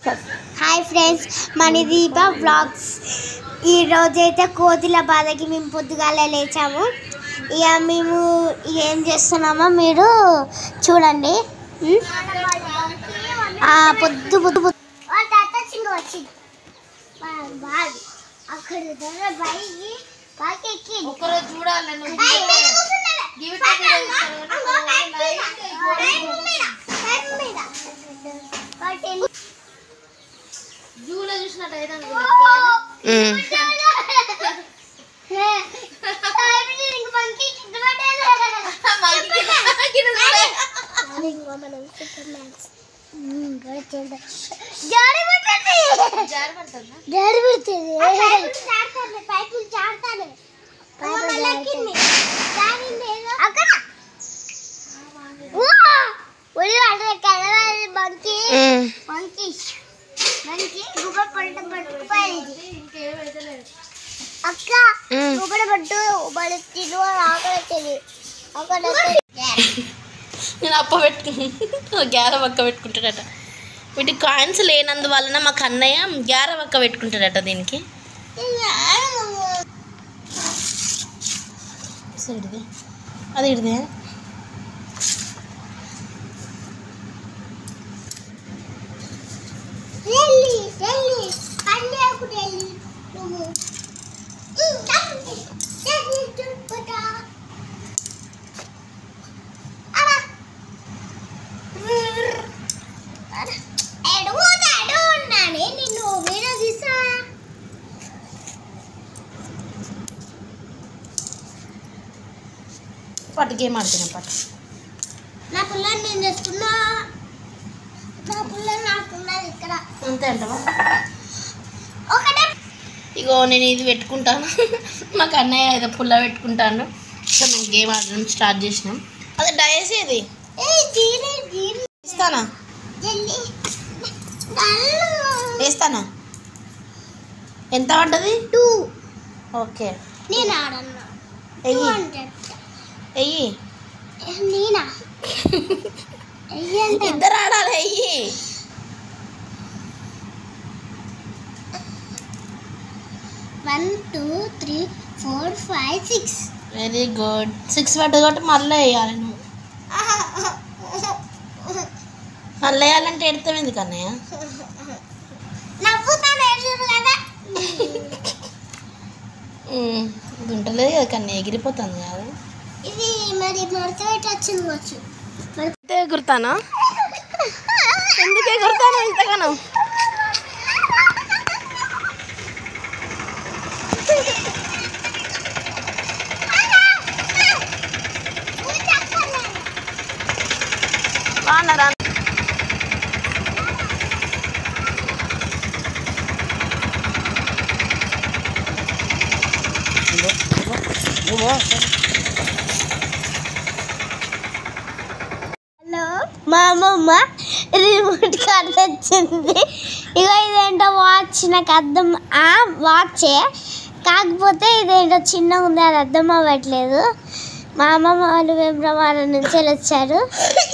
Hi friends, Manideepa vlogs. ఈరోజైతే కోతుల బాధకి మేము పొద్దుగాల లేచాము. ఇక మేము ఏం చేస్తున్నామో మీరు చూడండి. పొద్దు పొద్దు జూలో చూసినట్టయితే నేను అప్ప గ్యార పక్క పెట్టుకుంటాడట. వీటి కాయిన్స్ లేనందువలన మా కన్నయ్య గ్యార పక్క పెట్టుకుంటాడట. దీనికి అది ఇడిదే పట్టు గేమ్ ఆడుతున్నాం. పట్టు నా పిల్లలు నేను చేస్తున్నా. నా పిల్లలు నాకున్నది ఇక్కడ అంతే అంటావా? ఇగో నేను ఇది పెట్టుకుంటాను. మాకు అన్నయ్య ఏదో పుల్ల పెట్టుకుంటాను. సో మేము గేమ్ ఆడడం స్టార్ట్ చేసినాం. అదే డయస్ ఏది ఇస్తానా? వేస్తానా? ఎంత పడ్డది? 2. ఓకే, నేను ఆడన్నా. వెయ్యి నేనా? ఇద్దరు ఆడాలి. వెయ్యి 1 2 3 4 5 6. Very good. 6 పడ్డది కాబట్టి మళ్ళీ వేయాలి. నువ్వు మళ్ళీ వేయాలంటే ఎడతాం ఎందుకు అన్నయ్య? ఇది ఉంటలేదు కదా కన్నయ్య, ఎగిరిపోతుంది కాదు. ఇది మరి మడత పెట్టచ్చు. అంతే ఎగురుతానా? ఎందుకు ఎగురుతాను ఇంతగానో? బాగున్నారా? హలో, మా అమ్మమ్మ రిమోట్ కార్డ్ తెచ్చింది. ఇక ఇదేంటో వాచ్. నాకు అర్థం వాచే, కాకపోతే ఇదేంటో చిన్నగా ఉంది, అది అర్థం అవ్వట్లేదు. మా అమ్మమ్మ వాళ్ళు వేములవాడ నుంచి వచ్చారు.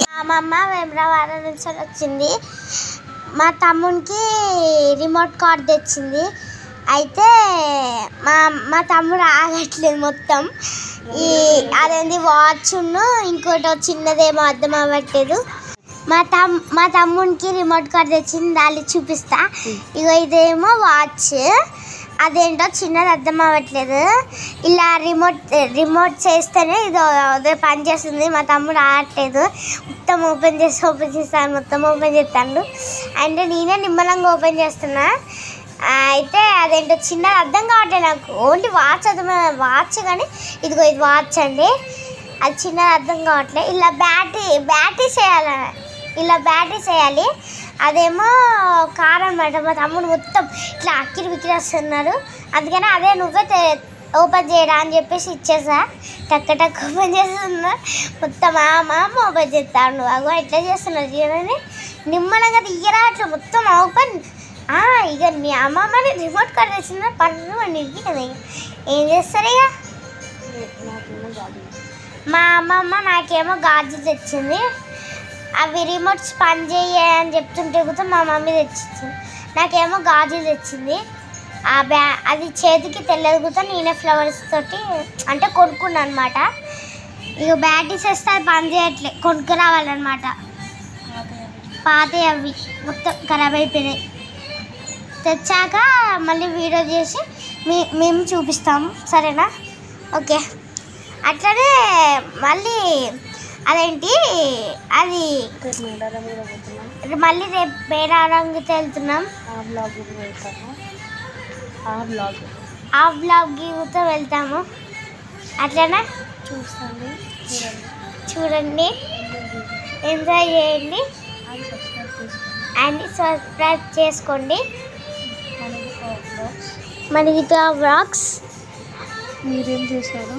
మా అమ్మమ్మ వేములవాడ నుంచి వచ్చింది. మా తమ్మునికి రిమోట్ కార్డ్ తెచ్చింది. అయితే మా తమ్ముడు ఆగట్లేదు మొత్తం. అదేంటి వాచ్ను ఇంకోటి చిన్నదేమో అర్థం అవ్వట్లేదు. మా తమ్మునికి రిమోట్ కార్డ్ తెచ్చింది, దాన్ని చూపిస్తా. ఇగో ఇదేమో వాచ్, అదేంటో చిన్నది అర్థం అవ్వట్లేదు. ఇలా రిమోట్ చేస్తేనే ఇది పని చేస్తుంది. మా తమ్ముడు ఆడట్లేదు. మొత్తం ఓపెన్ చేస్తాను, మొత్తం ఓపెన్ చేస్తాను. అంటే నేనే నిమ్మలంగా ఓపెన్ చేస్తున్నా. అయితే అదేంటో చిన్నది అర్థం కావట్లేదు నాకు. ఓన్లీ వాచ్ వాచ్ కానీ ఇదిగో ఇది వాచ్ అండి. అది చిన్నది అర్థం కావట్లేదు. ఇలా బ్యాటరీ చేయాలి, ఇలా బ్యాటరీ చేయాలి. అదేమో కార్ అనమాట. మా తమ్ముడు మొత్తం ఇట్లా అక్కిరి బిక్కిరి వస్తున్నారు. అందుకని అదే నువ్వే ఓపెన్ చేయరా అని చెప్పేసి ఇచ్చేసా. టక్ ఓపెన్ చేస్తున్నా. మొత్తం మా ఓపెన్ చేస్తాను. అగో ఎట్లా చేస్తున్నారు చూడండి. నిమ్మలంగా తీయరా అట్లా మొత్తం ఓపెన్. ఇక మీ అమ్మమ్మని రిమోట్ కార్డ్ తెచ్చిన పన్ను అనేది కదా. ఏం చేస్తారు ఇక? మా అమ్మమ్మ నాకేమో గాజు తెచ్చింది. అవి రిమోట్స్ పని చేయని చెప్తుంటే కూడా మా మమ్మీ తెచ్చింది. నాకేమో గాజులు తెచ్చింది. అది చేతికి తెల్లది కూడా నేనే ఫ్లవర్స్ తోటి అంటే కొనుక్కున్నాను అనమాట. ఇక బ్యాటరీస్ వేస్తే అది పని చేయట్లే, కొనుక్కు రావాలన్నమాట. పాత అవి మొత్తం ఖరాబ్ అయిపోయినాయి. తెచ్చాక మళ్ళీ వీడియో చేసి మేము చూపిస్తాము, సరేనా? ఓకే. అట్లనే మళ్ళీ అదేంటి అది మళ్ళీ రేపు మేడారంగికి వెళ్తున్నాం. ఆ బ్లాగ్కి కూడా వెళ్తాము. అట్లనే చూడండి, ఎంజాయ్ చేయండి అండ్ సబ్స్క్రైబ్ చేసుకోండి. మనీతో వ్లాగ్స్ మీరేం చేశారు?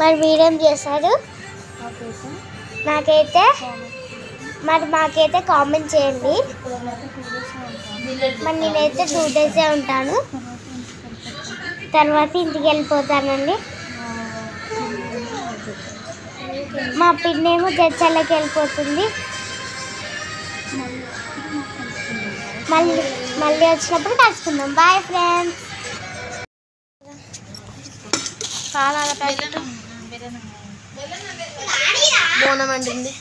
మరి మీరేం చేశారు మాకైతే కామెంట్ చేయండి. మరి నేనైతే 2 days ఉంటాను, తర్వాత ఇంటికి వెళ్ళిపోతానండి. మా పిన్నేమో చర్చలకి వెళ్ళిపోతుంది. మళ్ళీ వచ్చినప్పుడు కలుసుకుందాం. Bye friends. బోనం అండింది.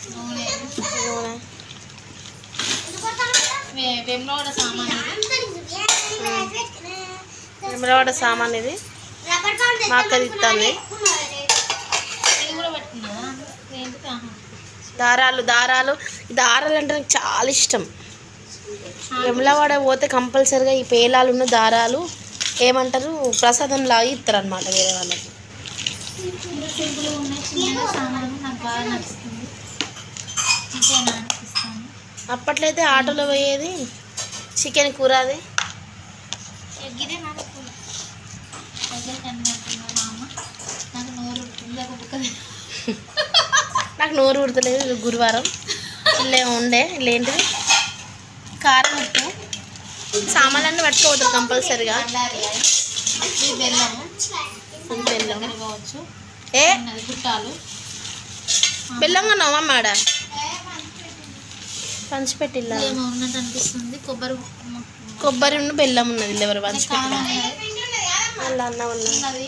వెమ్లవాడ సామాన్ ఇది మా అక్క ఇస్తుంది. దారాలు అంటే నాకు చాలా ఇష్టం. వెమ్లవాడ పోతే కంపల్సరిగా ఈ పేలాలు ఉన్న దారాలు ఏమంటారు ప్రసాదం లాగా ఇస్తారు అనమాట వేరే వాళ్ళకి. అప్పట్లో అయితే ఆటోలో పోయేది చికెన్ కూర, అది నాకు నోరు ఉడతలేదు. గురువారం ఇలా ఉండే లేంటిది కారం, ఉప్పు, సామాన్లన్నీ పట్టుకోవద్దు కంపల్సరిగా. బెల్లం ఏ బెల్లం కన్నావా మాడ పంచిపెట్టిల్లా అనిపిస్తుంది. కొబ్బరి ఉన్న బెల్లం ఉన్నది ఎవరు పంచిపెట్టి అలా అన్న ఉన్నది.